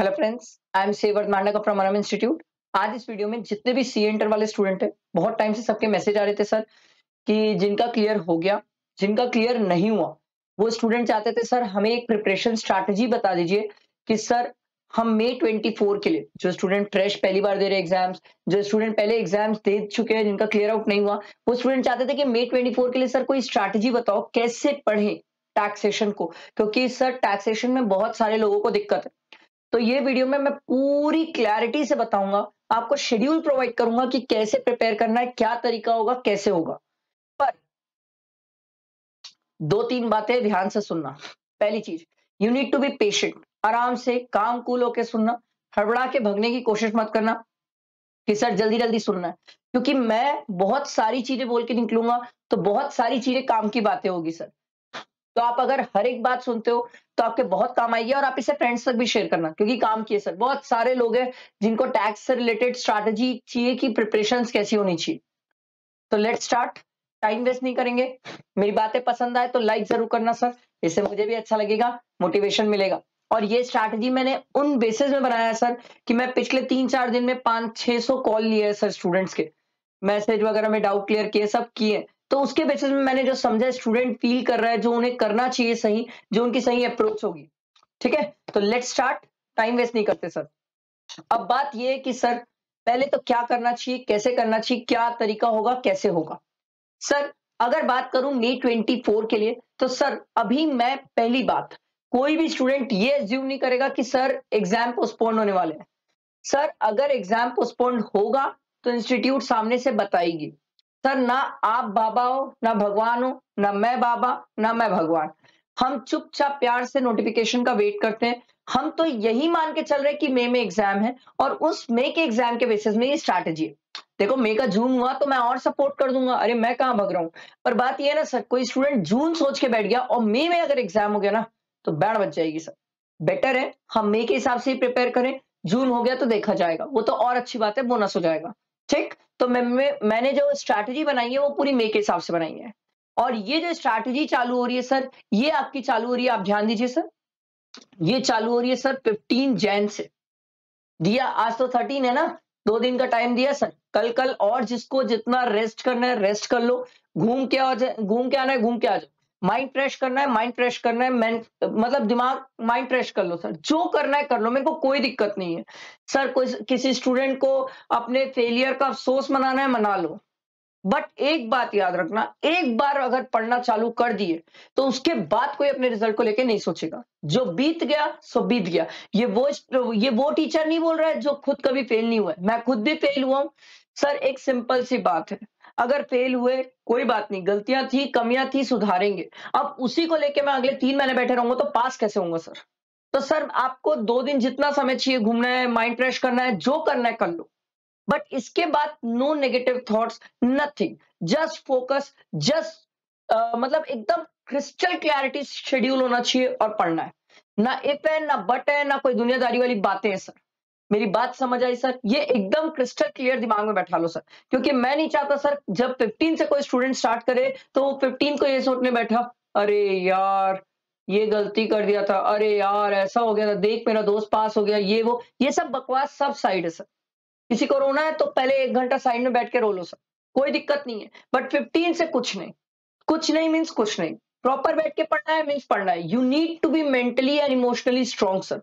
Hello friends, I am savoured Manda from Anam institute. आज इस video में जितने भी सी इंटर वाले स्टूडेंट हैं, बहुत टाइम से सबके मैसेज आ रहे थे सर कि जिनका क्लियर हो गया, जिनका क्लियर नहीं हुआ, वो स्टूडेंट चाहते थे सर हमें एक प्रिपरेशन स्ट्रैटेजी बता दीजिए कि सर हम मई 24 के लिए, जो स्टूडेंट फ्रेश पहली बार दे रहे एग्जाम्स, जो स्टूडेंट पहले एग्जाम्स दे चुके हैं जिनका क्लियर आउट नहीं हुआ, वो स्टूडेंट चाहते थे कि मई 24 के लिए सर कोई स्ट्रैटेजी बताओ कैसे पढ़े टैक्सेशन को, क्योंकि सर टैक्सेशन में बहुत सारे लोगों को दिक्कत है। तो ये वीडियो में मैं पूरी क्लैरिटी से बताऊंगा, आपको शेड्यूल प्रोवाइड करूंगा कि कैसे प्रिपेयर करना है, क्या तरीका होगा, कैसे होगा। पर दो तीन बातें ध्यान से सुनना। पहली चीज, you need to be patient, आराम से काम कूल होके सुनना, हड़बड़ा के भगने की कोशिश मत करना कि सर जल्दी जल्दी सुनना है, क्योंकि मैं बहुत सारी चीजें बोल के निकलूंगा तो बहुत सारी चीजें काम की बातें होगी सर। तो आप अगर हर एक बात सुनते हो तो आपके बहुत काम आएगी, और आप इसे फ्रेंड्स तक भी शेयर करना, क्योंकि काम की है सर। बहुत सारे लोग हैं जिनको टैक्स से रिलेटेड स्ट्रैटेजी चाहिए कि प्रिपरेशंस कैसी होनी चाहिए। तो लेट्स स्टार्ट, टाइम वेस्ट नहीं करेंगे। मेरी बातें पसंद आए तो लाइक जरूर करना सर, इससे मुझे भी अच्छा लगेगा, मोटिवेशन मिलेगा। और ये स्ट्रैटेजी मैंने उन बेसिस में बनाया है सर कि मैं पिछले 3-4 दिन में 500-600 कॉल लिए हैं सर, स्टूडेंट्स के मैसेज वगैरह में डाउट क्लियर किए, सब किए। तो उसके बेसिस में मैंने जो समझा, स्टूडेंट फील कर रहा है, जो उन्हें करना चाहिए सही, जो उनकी सही अप्रोच होगी। ठीक है, तो लेट्स स्टार्ट, टाइम वेस्ट नहीं करते सर। अब बात यह है कि सर पहले तो क्या करना चाहिए, कैसे करना चाहिए, क्या तरीका होगा, कैसे होगा। सर अगर बात करूं मई 24 के लिए, तो सर अभी मैं पहली बात, कोई भी स्टूडेंट ये एज्यूम नहीं करेगा कि सर एग्जाम पोस्टपोन होने वाले हैं। सर अगर एग्जाम पोस्टपोन होगा तो इंस्टीट्यूट सामने से बताएगी। सर ना आप बाबा हो, ना भगवान हो, ना मैं बाबा, ना मैं भगवान। हम चुपचाप प्यार से नोटिफिकेशन का वेट करते हैं। हम तो यही मान के चल रहे हैं कि मई में एग्जाम है, और उस मई के एग्जाम के बेसिस में ये स्ट्रैटेजी है। देखो मई का जून हुआ तो मैं और सपोर्ट कर दूंगा, अरे मैं कहां भग रहा हूं। पर बात ये है ना सर, कोई स्टूडेंट जून सोच के बैठ गया और मई में अगर एग्जाम हो गया ना, तो बैंड बच जाएगी सर। बेटर है हम मई के हिसाब से ही प्रिपेयर करें। जून हो गया तो देखा जाएगा, वो तो और अच्छी बात है, बोनस हो जाएगा। ठीक, तो मैंने जो स्ट्रैटेजी बनाई है वो पूरी मई के हिसाब से बनाई है। और ये जो स्ट्रैटेजी चालू हो रही है सर, ये आपकी चालू हो रही है, आप ध्यान दीजिए सर, ये चालू हो रही है सर 15 जैन से। दिया आज तो 13 है ना, 2 दिन का टाइम दिया सर। कल कल और जिसको जितना रेस्ट करना है रेस्ट कर लो, घूम के आना है घूम के आ जाओ, माइंड फ्रेश करना है माइंड फ्रेश करना है, मतलब दिमाग माइंड फ्रेश कर लो सर, जो करना है कर लो, मेरे को कोई दिक्कत नहीं है सर। कोई किसी स्टूडेंट को अपने फेलियर का अफसोस मनाना है मना लो, बट एक बात याद रखना, एक बार अगर पढ़ना चालू कर दिए तो उसके बाद कोई अपने रिजल्ट को लेके नहीं सोचेगा। जो बीत गया सो बीत गया। ये वो टीचर नहीं बोल रहा है जो खुद कभी फेल नहीं हुआ है, मैं खुद भी फेल हुआ हूं सर। एक सिंपल सी बात है, अगर फेल हुए कोई बात नहीं, गलतियां थी, कमियां थी, सुधारेंगे। अब उसी को लेके मैं अगले 3 महीने बैठे रहूंगा तो पास कैसे होऊंगा सर। तो सर आपको 2 दिन जितना समय चाहिए, घूमना है, माइंड फ्रेश करना है, जो करना है कर लो, बट इसके बाद no negative thoughts, nothing, just focus, just मतलब एकदम क्रिस्टल क्लैरिटी शेड्यूल होना चाहिए और पढ़ना है। ना इफ है, ना बट है, ना कोई दुनियादारी वाली बातें हैं सर। मेरी बात समझ आई सर, ये एकदम क्रिस्टल क्लियर दिमाग में बैठा लो सर, क्योंकि मैं नहीं चाहता सर जब 15 से कोई स्टूडेंट स्टार्ट करे तो वो 15 को ये सोचने बैठा, अरे यार ये गलती कर दिया था, अरे यार ऐसा हो गया था, देख मेरा दोस्त पास हो गया, ये सब बकवास सब साइड है सर। किसी को रोना है तो पहले 1 घंटा साइड में बैठ के रो लो सर, कोई दिक्कत नहीं है। बट 15 से कुछ नहीं, कुछ नहीं मीन्स कुछ नहीं। प्रॉपर बैठ के पढ़ना है मीन्स पढ़ना है। You need to be mentally and emotionally strong sir,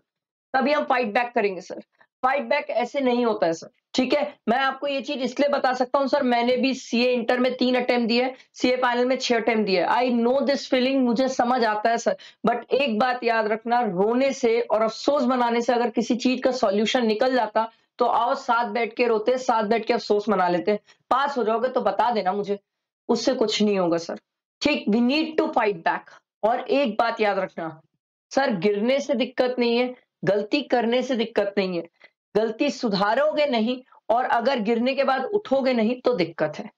तभी हम फाइट बैक करेंगे सर। फाइट बैक ऐसे नहीं होता है सर। ठीक है, मैं आपको ये चीज इसलिए बता सकता हूं सर, मैंने भी सीए इंटर में 3 अटेम्प्ट दिए, सीए फाइनल में 6 अटेम्प्ट दिए। आई नो दिस फीलिंग, मुझे समझ आता है सर। बट एक बात याद रखना, रोने से और अफसोस बनाने से अगर किसी चीज का सॉल्यूशन निकल जाता तो आओ साथ बैठ के रोते, साथ बैठ के अफसोस मना लेते। पास हो जाओगे तो बता देना मुझे, उससे कुछ नहीं होगा सर। ठीक, we need to fight back. और एक बात याद रखना सर, गिरने से दिक्कत नहीं है, गलती करने से दिक्कत नहीं है, गलती सुधारोगे नहीं, और अगर गिरने के बाद उठोगे नहीं तो दिक्कत है।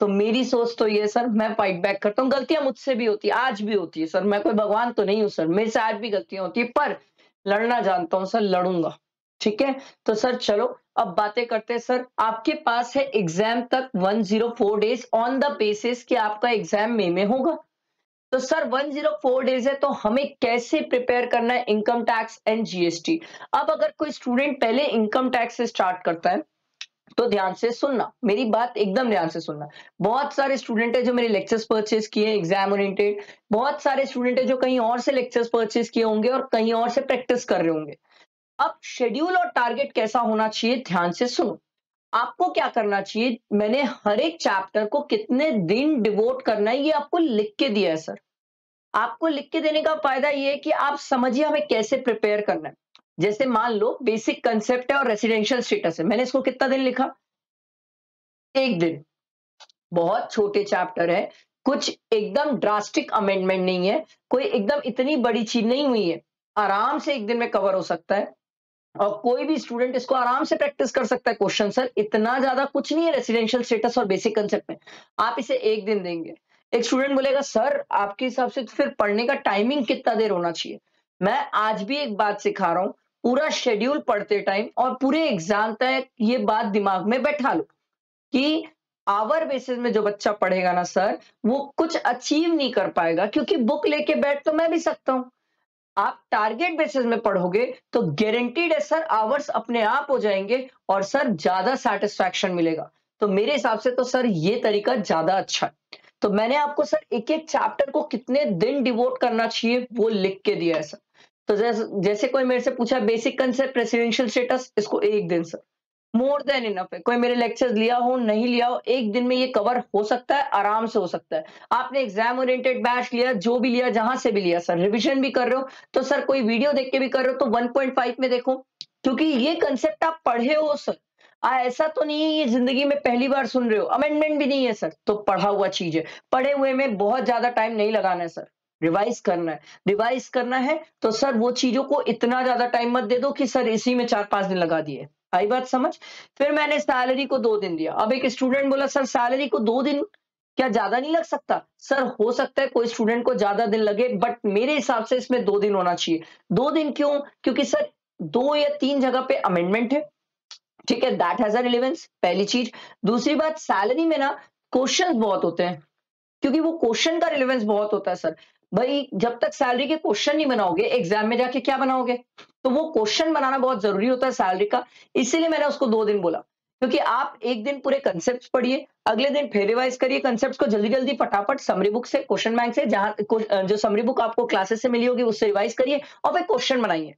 तो मेरी सोच तो ये सर, मैं फाइट बैक करता हूँ। गलतियां मुझसे भी होती है, आज भी होती है सर, मैं कोई भगवान तो नहीं हूं सर, मेरे से आज भी गलतियां होती है, पर लड़ना जानता हूं सर, लड़ूंगा। ठीक है, तो सर चलो अब बातें करते हैं सर। आपके पास है एग्जाम तक 104 डेज, ऑन द बेसिस कि आपका एग्जाम मई में होगा। तो सर 104 डेज है, तो हमें कैसे प्रिपेयर करना है इनकम टैक्स एंड जीएसटी। अब अगर कोई स्टूडेंट पहले इनकम टैक्स से स्टार्ट करता है तो ध्यान से सुनना, मेरी बात एकदम ध्यान से सुनना। बहुत सारे स्टूडेंट है जो मेरे लेक्चर्स परचेज किए एग्जाम ओरिएंटेड, बहुत सारे स्टूडेंट है जो कहीं और से लेक्चर्स परचेज किए होंगे और कहीं और से प्रैक्टिस कर रहे होंगे। अब शेड्यूल और टारगेट कैसा होना चाहिए, ध्यान से सुनो। आपको क्या करना चाहिए, मैंने हर एक चैप्टर को कितने दिन डिवोट करना है ये आपको लिख के दिया है सर। आपको लिख के देने का फायदा ये है कि आप समझिए हमें कैसे प्रिपेयर करना है। जैसे मान लो बेसिक कंसेप्ट है और रेसिडेंशियल स्टेटस है, मैंने इसको कितना दिन लिखा, एक दिन। बहुत छोटे चैप्टर है, कुछ एकदम ड्रास्टिक अमेंडमेंट नहीं है, कोई एकदम इतनी बड़ी चीज नहीं हुई है, आराम से एक दिन में कवर हो सकता है और कोई भी स्टूडेंट इसको आराम से प्रैक्टिस कर सकता है। क्वेश्चन सर इतना ज्यादा कुछ नहीं है रेसिडेंशियल स्टेटस और बेसिक कंसेप्ट में, आप इसे एक दिन देंगे। एक स्टूडेंट बोलेगा सर आपके हिसाब से फिर पढ़ने का टाइमिंग कितना देर होना चाहिए। मैं आज भी एक बात सिखा रहा हूं, पूरा शेड्यूल पढ़ते टाइम और पूरे एग्जाम तक ये बात दिमाग में बैठा लो कि आवर बेसिस में जो बच्चा पढ़ेगा ना सर, वो कुछ अचीव नहीं कर पाएगा, क्योंकि बुक लेके बैठ तो मैं भी सकता हूं। आप टारगेट बेसिस में पढ़ोगे तो गारंटीड है सर आवर्स अपने आप हो जाएंगे और सर ज्यादा सेटिस्फैक्शन मिलेगा। तो मेरे हिसाब से तो सर ये तरीका ज्यादा अच्छा है। तो मैंने आपको सर एक एक चैप्टर को कितने दिन डिवोट करना चाहिए वो लिख के दिया है सर। तो जैसे कोई मेरे से पूछा बेसिक कंसेप्ट रेसिडेंशियल स्टेटस, इसको एक दिन सर मोर देन इनफ है। कोई मेरे लेक्चर्स लिया हो नहीं लिया हो, एक दिन में ये कवर हो सकता है, आराम से हो सकता है। आपने एग्जाम ओरिएंटेड बैच लिया, जो भी लिया, जहां से भी लिया सर, रिवीजन भी कर रहे हो तो सर कोई वीडियो देख के भी कर रहे हो तो 1.5 में देखो, क्योंकि ये कंसेप्ट आप पढ़े हो सर। ऐसा तो नहीं है ये जिंदगी में पहली बार सुन रहे हो, अमेंडमेंट भी नहीं है सर, तो पढ़ा हुआ चीज है। पढ़े हुए में बहुत ज्यादा टाइम नहीं लगाना है सर, रिवाइज करना है। रिवाइज करना है तो सर वो चीजों को इतना ज्यादा टाइम मत दे दो कि सर इसी में 4-5 दिन लगा दिए। आई बात समझ। फिर मैंने सैलरी को 2 दिन दिया। अब एक स्टूडेंट बोला सर सैलरी को 2 दिन क्या ज्यादा नहीं लग सकता। सर हो सकता है कोई स्टूडेंट को ज्यादा दिन लगे, बट मेरे हिसाब से इसमें 2 दिन होना चाहिए। 2 दिन क्यों, क्योंकि सर 2 या 3 जगह पे अमेंडमेंट है, ठीक है, दैट हैज अ रिलेवेंस, पहली चीज। दूसरी बात, सैलरी में ना क्वेश्चंस बहुत होते हैं, क्योंकि वो क्वेश्चन का रिलेवेंस बहुत होता है सर। भाई जब तक सैलरी के क्वेश्चन नहीं बनाओगे, एग्जाम में जाके क्या बनाओगे। तो वो क्वेश्चन बनाना बहुत जरूरी होता है सैलरी का, इसीलिए मैंने उसको 2 दिन बोला। क्योंकि आप एक दिन पूरे कंसेप्ट पढ़िए, अगले दिन फिर रिवाइज करिए कंसेप्ट को जल्दी जल्दी फटाफट, समरी बुक से, क्वेश्चन बैंक से, जहां जो समरी बुक आपको क्लासेस से मिली होगी उससे रिवाइज करिए और फिर क्वेश्चन बनाइए।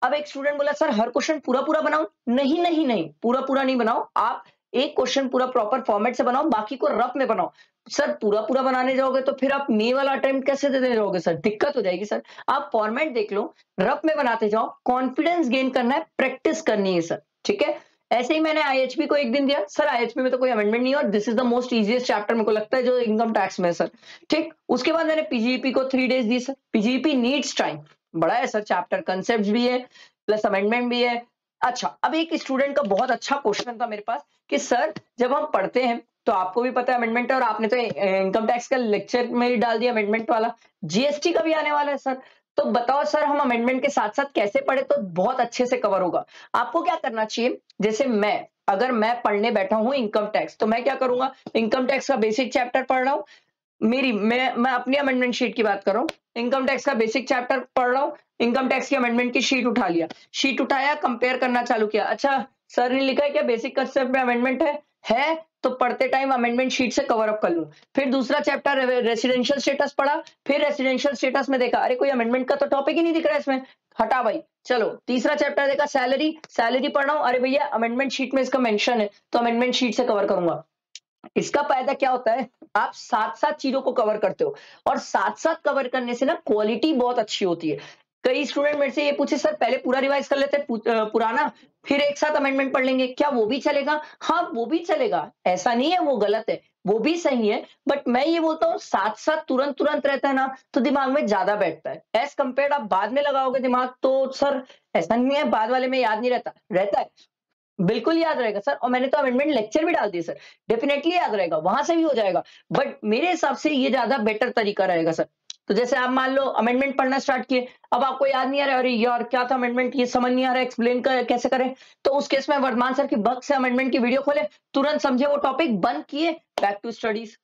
अब एक स्टूडेंट बोला सर हर क्वेश्चन पूरा पूरा बनाओ। नहीं नहीं नहीं, पूरा पूरा नहीं बनाओ, आप एक क्वेश्चन पूरा प्रॉपर फॉर्मेट से बनाओ, बाकी को रफ में बनाओ। सर पूरा पूरा बनाने जाओगे तो फिर आप मे वाला अटेम्प्ट कैसे देने जाओगे सर, दिक्कत हो जाएगी सर। आप फॉर्मेट देख लो, रफ में बनाते जाओ, कॉन्फिडेंस गेन करना है, प्रैक्टिस करनी है सर, ठीक है। ऐसे ही मैंने आईएचपी को एक दिन दिया। सर आईएचपी में तो कोई अमेंडमेंट नहीं है और this is the most easiest chapter मेरे को लगता है जो इनकम टैक्स में है सर, ठीक। उसके बाद मैंने पीजीईपी को 3 डेज दी सर। पीजीईपी नीड्स टाइम, बड़ा है सर चैप्टर, कंसेप्ट भी है प्लस अमेंडमेंट भी है। अच्छा, अब एक स्टूडेंट का बहुत अच्छा क्वेश्चन था मेरे पास कि सर जब हम पढ़ते हैं तो आपको भी पता है अमेंडमेंट है और आपने तो इनकम टैक्स का लेक्चर में ही डाल दिया अमेंडमेंट वाला, जीएसटी का भी आने वाला है सर। तो बताओ सर हम अमेंडमेंट के साथ साथ कैसे पढ़े तो बहुत अच्छे से कवर होगा। आपको क्या करना चाहिए, जैसे अगर मैं पढ़ने बैठा हूं इनकम टैक्स, तो मैं क्या करूंगा, इनकम टैक्स का बेसिक चैप्टर पढ़ रहा हूं। मैं अपनी अमेंडमेंट शीट की बात कर रहा हूँ, इनकम टैक्स का बेसिक चैप्टर पढ़ रहा हूँ, इनकम टैक्स की अमेंडमेंट की शीट उठा लिया, शीट उठाया, कंपेयर करना चालू किया। अच्छा सर ने लिखा है क्या बेसिक कंसेप्ट में अमेंडमेंट है तो पढ़ते टाइम अमेंडमेंट शीट से कवर अप कर लूं। फिर दूसरा चैप्टर रेसिडेंशियल स्टेटस पढ़ा, फिर रेसिडेंशियल स्टेटस में देखा अरे कोई अमेंडमेंट का तो टॉपिक ही नहीं दिख रहा है इसमें, हटा भाई। चलो तीसरा चैप्टर देखा सैलरी, सैलरी पढ़ रहा हूं, अरे भैया अमेंडमेंट शीट में इसका मेंशन है तो अमेंडमेंट शीट से कवर करूंगा। इसका फायदा क्या होता है, आप साथ साथ चीजों को कवर करते हो और साथ साथ कवर करने से ना क्वालिटी बहुत अच्छी होती है। कई स्टूडेंट मेरे से ये पूछे सर पहले पूरा रिवाइज कर लेते पुराना फिर एक साथ अमेंडमेंट पढ़ लेंगे, क्या वो भी चलेगा। हाँ वो भी चलेगा, ऐसा नहीं है वो गलत है, वो भी सही है, बट मैं ये बोलता हूँ साथ साथ तुरंत तुरंत रहता है ना तो दिमाग में ज्यादा बैठता है। एज कंपेयर आप बाद में लगाओगे दिमाग तो सर ऐसा नहीं है बाद वाले में याद नहीं रहता, रहता है, बिल्कुल याद रहेगा सर। और मैंने तो अमेंडमेंट लेक्चर भी डाल दिए सर, डेफिनेटली याद रहेगा, वहां से भी हो जाएगा। बट मेरे हिसाब से ये ज्यादा बेटर तरीका रहेगा सर। तो जैसे आप मान लो अमेंडमेंट पढ़ना स्टार्ट किए, अब आपको याद नहीं आ रहा है, अरे यार क्या था अमेंडमेंट, ये समझ नहीं आ रहा है, एक्सप्लेन कैसे करें। तो उस केस में वर्धमान सर की बग से अमेंडमेंट की वीडियो खोले, तुरंत समझे वो टॉपिक, बंद किए, बैक टू स्टडीज।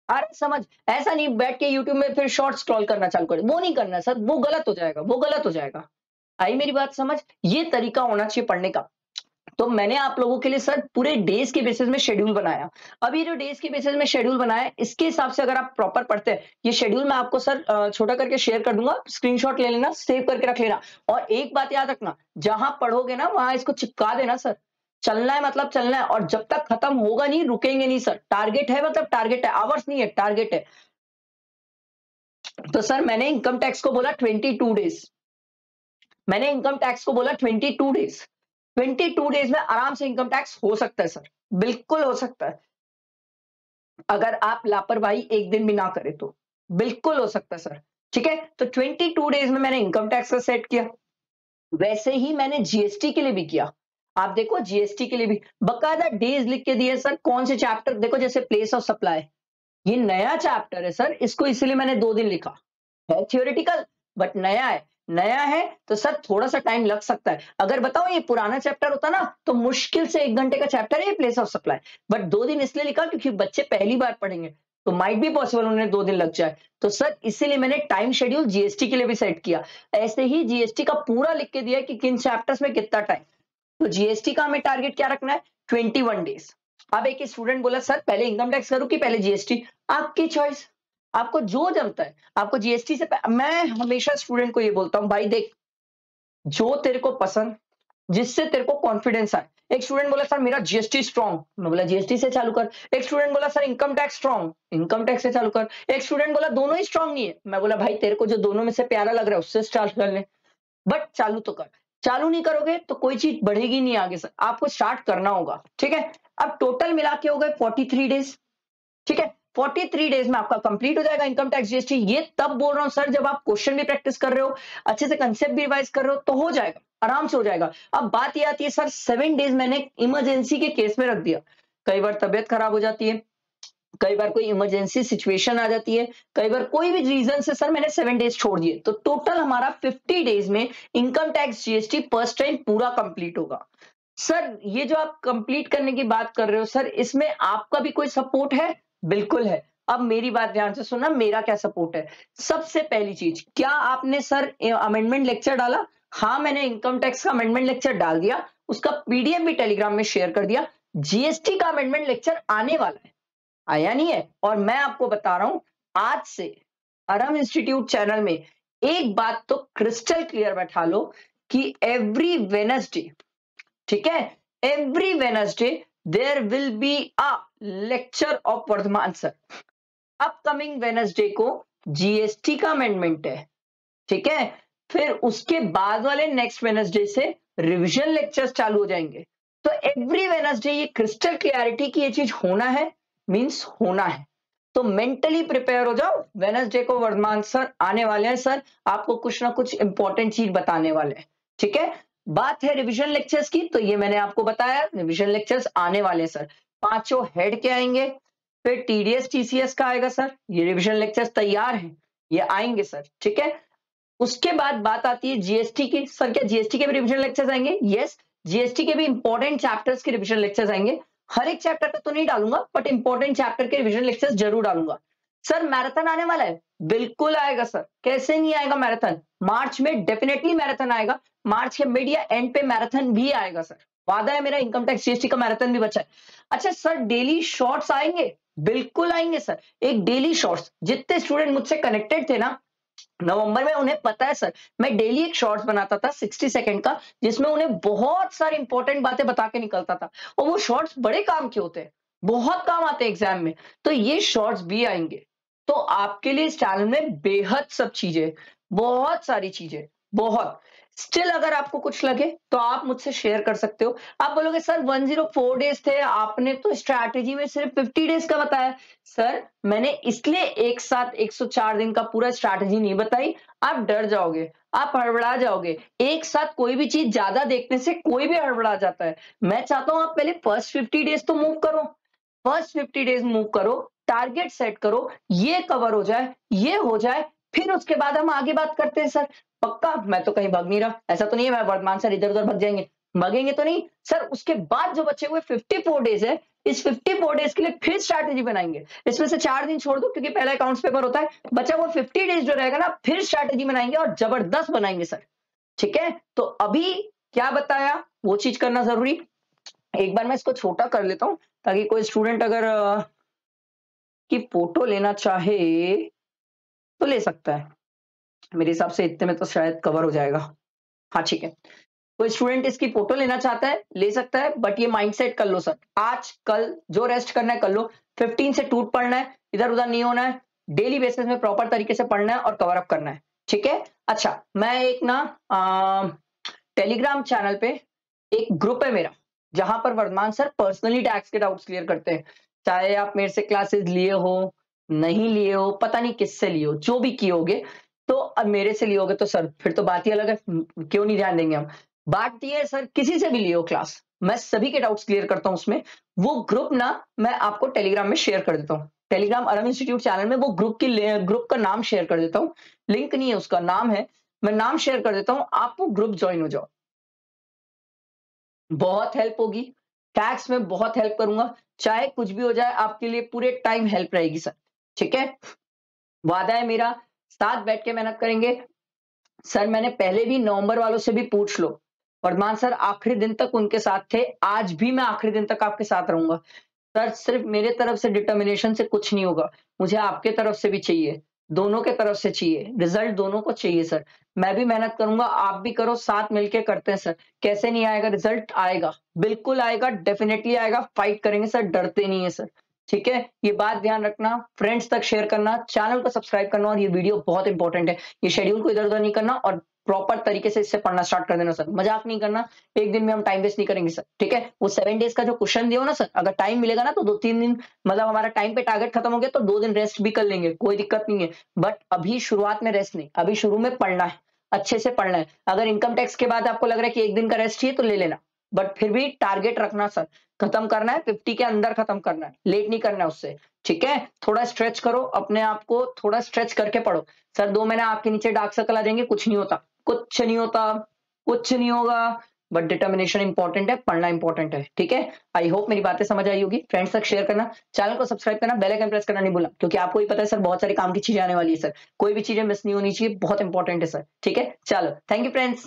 आ रहा समझ? ऐसा नहीं बैठ के यूट्यूब में फिर शॉर्ट स्क्रॉल करना चालू कर, वो नहीं करना सर, वो गलत हो जाएगा, वो गलत हो जाएगा। आई मेरी बात समझ? ये तरीका होना चाहिए पढ़ने का। तो मैंने आप लोगों के लिए सर पूरे डेज के बेसिस में शेड्यूल बनाया। अब ये जो डेज के बेसिस में शेड्यूल बनाया है, इसके हिसाब से अगर आप प्रॉपर पढ़ते हैं, ये शेड्यूल मैं आपको सर छोटा करके शेयर कर दूंगा, स्क्रीनशॉट ले लेना, सेव करके रख लेना। और एक बात याद रखना, जहां पढ़ोगे ना वहां इसको चिपका देना सर। चलना है मतलब चलना है, और जब तक खत्म होगा नहीं रुकेंगे नहीं सर। टारगेट है मतलब टारगेट है, आवर्स नहीं है, टारगेट है। तो सर मैंने इनकम टैक्स को बोला 22 डेज, मैंने इनकम टैक्स को बोला 22 डेज। 22 डेज में आराम से इनकम टैक्स हो सकता है सर, बिल्कुल हो सकता है। अगर आप लापरवाही एक दिन भी ना करें तो बिल्कुल हो सकता है सर। ठीक है, तो 22 डेज में मैंने इनकम टैक्स का सेट किया। वैसे ही मैंने जीएसटी के लिए भी किया। आप देखो जीएसटी के लिए भी बकायदा डेज लिख के दिए सर, कौन से चैप्टर, देखो जैसे प्लेस ऑफ सप्लाई, ये नया चैप्टर है सर, इसको इसलिए मैंने 2 दिन लिखा है, थियोरेटिकल बट नया है। नया है तो सर थोड़ा सा टाइम लग सकता है। अगर बताओ ये पुराना चैप्टर होता ना तो मुश्किल से 1 घंटे का चैप्टर है प्लेस ऑफ सप्लाई, बट 2 दिन इसलिए लिखा क्योंकि बच्चे पहली बार पढ़ेंगे तो माइट भी पॉसिबल उन्हें 2 दिन लग जाए। तो सर इसीलिए मैंने टाइम शेड्यूल जीएसटी के लिए भी सेट किया। ऐसे ही जीएसटी का पूरा लिख के दिया कि किन चैप्टर्स में कितना टाइम। तो जीएसटी का हमें टारगेट क्या रखना है, 21 डेज। अब एक स्टूडेंट बोला सर पहले इनकम टैक्स करूं कि पहले जीएसटी, आपकी चॉइस, आपको जो जमता है। आपको जीएसटी से मैं हमेशा स्टूडेंट को ये बोलता हूं, भाई देख जो तेरे को पसंद, जिससे तेरे को कॉन्फिडेंस आए। एक स्टूडेंट बोला सर मेरा जीएसटी स्ट्रॉन्ग, मैं बोला जीएसटी से चालू कर। एक स्टूडेंट बोला sir income tax strong, income tax से चालू कर। एक स्टूडेंट बोला दोनों ही स्ट्रॉन्ग नहीं है, मैं बोला भाई तेरे को जो दोनों में से प्यारा लग रहा है उससे स्टार्ट कर ले, बट चालू तो कर। चालू नहीं करोगे तो कोई चीज बढ़ेगी नहीं आगे सर, आपको स्टार्ट करना होगा। ठीक है, अब टोटल मिला के हो गए 43 डेज। ठीक है, 43 डेज में आपका कंप्लीट हो जाएगा इनकम टैक्स जीएसटी। ये तब बोल रहा हूं सर जब आप क्वेश्चन भी प्रैक्टिस कर रहे हो, अच्छे से कंसेप्ट भी रिवाइज कर रहे हो, तो हो जाएगा, आराम से हो जाएगा। अब बात ये आती है सर 7 डेज मैंने इमरजेंसी के केस में रख दिया। कई बार तबियत खराब हो जाती है, कई बार कोई इमरजेंसी सिचुएशन आ जाती है, कई बार कोई भी रीजन से सर मैंने 7 डेज छोड़ दिए, तो टोटल हमारा 50 डेज में income tax GST first time पूरा कंप्लीट होगा। सर ये जो आप कंप्लीट करने की बात कर रहे हो सर, इसमें आपका भी कोई सपोर्ट है? बिल्कुल है। अब मेरी बात ध्यान से सुनना, मेरा क्या सपोर्ट है। सबसे पहली चीज, क्या आपने सर अमेंडमेंट लेक्चर डाला? हाँ मैंने इनकम टैक्स का अमेंडमेंट लेक्चर डाल दिया, उसका पीडीएफ भी टेलीग्राम में शेयर कर दिया। जीएसटी का अमेंडमेंट लेक्चर आने वाला है, आया नहीं है। और मैं आपको बता रहा हूं आज से अरम इंस्टीट्यूट चैनल में एक बात तो क्रिस्टल क्लियर बैठा लो कि एवरी वेडनेसडे, ठीक है, every Wednesday there will be a lecture of Vardhaman sir. Upcoming Wednesday को जीएसटी का अमेंडमेंट है, ठीक है, फिर उसके बाद वाले नेक्स्ट वेडनेसडे से रिवीजन लेक्चर्स चालू हो जाएंगे। तो एवरी वेडनेसडे ये क्रिस्टल क्लैरिटी की ये चीज होना है, मींस होना है। तो मेंटली प्रिपेयर हो जाओ, वेडनेसडे को वर्धमान सर आने वाले हैं सर, आपको कुछ ना कुछ इंपॉर्टेंट चीज बताने वाले हैं। ठीक है, बात है रिवीजन लेक्चर्स की, तो ये मैंने आपको बताया रिवीजन लेक्चर्स आने वाले हैं सर। 5 हेड के आएंगे, फिर टीडीएस टीसीएस का आएगा सर, ये रिवीजन लेक्चर्स तैयार हैं, ये आएंगे सर। ठीक है, उसके बाद बात आती है जीएसटी की। सर क्या जीएसटी के भी रिवीजन लेक्चर्स आएंगे? यस, जीएसटी के भी इंपॉर्टेंट चैप्टर्स के रिवीजन लेक्चर्स आएंगे। हर एक चैप्टर का तो नहीं डालूंगा, बट इंपॉर्टेंट चैप्टर के रिवीजन लेक्चर्स जरूर डालूंगा। सर मैराथन आने वाला है? बिल्कुल आएगा सर, कैसे नहीं आएगा मैराथन। मार्च में डेफिनेटली मैराथन आएगा, मार्च के मिड या एंड पे मैराथन भी आएगा सर, वादा है मेरा। इनकम टैक्स जीएसटी का मैराथन भी बचा है। अच्छा सर डेली शॉर्ट्स आएंगे? बिल्कुल आएंगे सर, एक डेली शॉर्ट्स। जितने स्टूडेंट मुझसे कनेक्टेड थे ना नवंबर में, उन्हें पता है सर मैं डेली एक शॉर्ट्स बनाता था 60 सेकंड का, जिसमें उन्हें बहुत सारी इंपॉर्टेंट बातें बता के निकलता था। और वो शॉर्ट्स बड़े काम के होते हैं, बहुत काम आते हैं एग्जाम में। तो ये शॉर्ट्स भी आएंगे। तो आपके लिए इस चैनल में बेहद सब चीजें, बहुत सारी चीजें, बहुत। स्टिल अगर आपको कुछ लगे तो आप मुझसे शेयर कर सकते हो। आप बोलोगे सर 104 डेज थे, आपने तो स्ट्रैटेजी में सिर्फ 50 डेज का बताया। सर मैंने इसलिए एक साथ 104 दिन का पूरा स्ट्रैटेजी नहीं बताई, आप डर जाओगे, आप हड़बड़ा जाओगे। एक साथ कोई भी चीज ज्यादा देखने से कोई भी हड़बड़ा जाता है। मैं चाहता हूं आप पहले फर्स्ट 50 डेज तो मूव करो, फर्स्ट 50 डेज मूव करो, टारगेट सेट करो, ये कवर हो जाए, ये हो जाए, फिर उसके बाद हम आगे बात करते हैं सर। पक्का? मैं तो कहीं भाग नहीं रहा, ऐसा तो नहीं है मैं वर्धमान सर इधर उधर भाग जाएंगे, भागेंगे तो नहीं सर। उसके बाद जो बचे हुए 54 डेज है, इस 54 डेज के लिए फिर स्ट्रैटेजी बनाएंगे। इसमें से 4 दिन छोड़ दो क्योंकि पहला अकाउंट्स पेपर होता है, बचा वो 50 डेज जो रहेगा ना, फिर स्ट्रैटेजी बनाएंगे और जबरदस्त बनाएंगे सर। ठीक है, तो अभी क्या बताया वो चीज करना जरूरी। एक बार मैं इसको छोटा कर लेता हूं ताकि कोई स्टूडेंट अगर की फोटो लेना चाहे तो ले सकता है। मेरे हिसाब से इतने में तो शायद कवर हो जाएगा। हाँ ठीक है, कोई स्टूडेंट इसकी फोटो लेना चाहता है ले सकता है, बट ये माइंडसेट कर लो सर, आज कल जो रेस्ट करना है कर लो। 15 से टूट पढ़ना है, इधर उधर नहीं होना है, डेली बेसिस में प्रॉपर तरीके से पढ़ना है और कवर अप करना है। ठीक है, अच्छा मैं एक ना टेलीग्राम चैनल पे एक ग्रुप है मेरा, जहां पर वर्धमान सर पर्सनली टैक्स के डाउट्स क्लियर करते हैं। चाहे आप मेरे से क्लासेस लिए हो नहीं लिए हो, पता नहीं किससे लिए हो, जो भी किए होगे, तो अब मेरे से लिए होगे तो सर फिर तो बात ही अलग है, क्यों नहीं ध्यान देंगे हम। बात ये है सर, किसी से भी लिए हो क्लास, मैं सभी के डाउट्स क्लियर करता हूं उसमें। वो ग्रुप ना मैं आपको टेलीग्राम में शेयर कर देता हूँ, टेलीग्राम अरम इंस्टीट्यूट चैनल में वो ग्रुप का नाम शेयर कर देता हूँ, लिंक नहीं है उसका, नाम है, मैं नाम शेयर कर देता हूँ, आप वो ग्रुप ज्वाइन हो जाओ, बहुत हेल्प होगी। टैक्स में बहुत हेल्प करूंगा, चाहे कुछ भी हो जाए आपके लिए पूरे टाइम हेल्प रहेगी सर। ठीक है, वादा है मेरा, साथ बैठ के मेहनत करेंगे। सर मैंने पहले भी नवंबर वालों से भी पूछ लो, वर्धमान सर आखिरी दिन तक उनके साथ थे, आज भी मैं आखिरी दिन तक आपके साथ रहूंगा। सर सिर्फ मेरे तरफ से डिटर्मिनेशन से कुछ नहीं होगा, मुझे आपके तरफ से भी चाहिए, दोनों के तरफ से चाहिए, रिजल्ट दोनों को चाहिए सर। मैं भी मेहनत करूंगा, आप भी करो, साथ मिलके करते हैं सर। कैसे नहीं आएगा रिजल्ट, आएगा, बिल्कुल आएगा, डेफिनेटली आएगा, फाइट करेंगे सर, डरते नहीं है सर। ठीक है, ये बात ध्यान रखना, फ्रेंड्स तक शेयर करना, चैनल को सब्सक्राइब करना, और ये वीडियो बहुत इंपॉर्टेंट है, ये शेड्यूल को इधर उधर नहीं करना और प्रॉपर तरीके से इससे पढ़ना स्टार्ट कर देना सर, मजाक नहीं करना, एक दिन में हम टाइम वेस्ट नहीं करेंगे सर। ठीक है, वो 7 डेज का जो क्वेश्चन दियो ना सर, अगर टाइम मिलेगा ना तो 2-3 दिन, मतलब हमारा टाइम पे टारगेट खत्म हो गया तो 2 दिन रेस्ट भी कर लेंगे, कोई दिक्कत नहीं है। बट अभी शुरुआत में रेस्ट नहीं, अभी शुरू में पढ़ना है, अच्छे से पढ़ना है। अगर इनकम टैक्स के बाद आपको लग रहा है कि एक दिन का रेस्ट चाहिए तो ले लेना, बट फिर भी टारगेट रखना सर, खत्म करना है 50 के अंदर, खत्म करना है, लेट नहीं करना है उससे। ठीक है, थोड़ा स्ट्रेच करो अपने आप को, थोड़ा स्ट्रेच करके पढ़ो। सर 2 महीने आपके नीचे डार्क सर्कल आ जाएंगे, कुछ नहीं होता, कुछ नहीं होता, कुछ नहीं होगा, बट डिटर्मिनेशन इंपॉर्टेंट है, पढ़ना इंपॉर्टेंट है। ठीक है, आई होप मेरी बातें समझ आई होगी। फ्रेंड्स तक शेयर करना, चैनल को सब्सक्राइब करना, बेल आइकन प्रेस करना नहीं भूलना, क्योंकि आपको ही पता है सर बहुत सारी काम की चीजें आने वाली है सर, कोई भी चीजें मिस नहीं होनी चाहिए, बहुत इंपॉर्टेंट है सर। ठीक है, चलो थैंक यू फ्रेंड्स।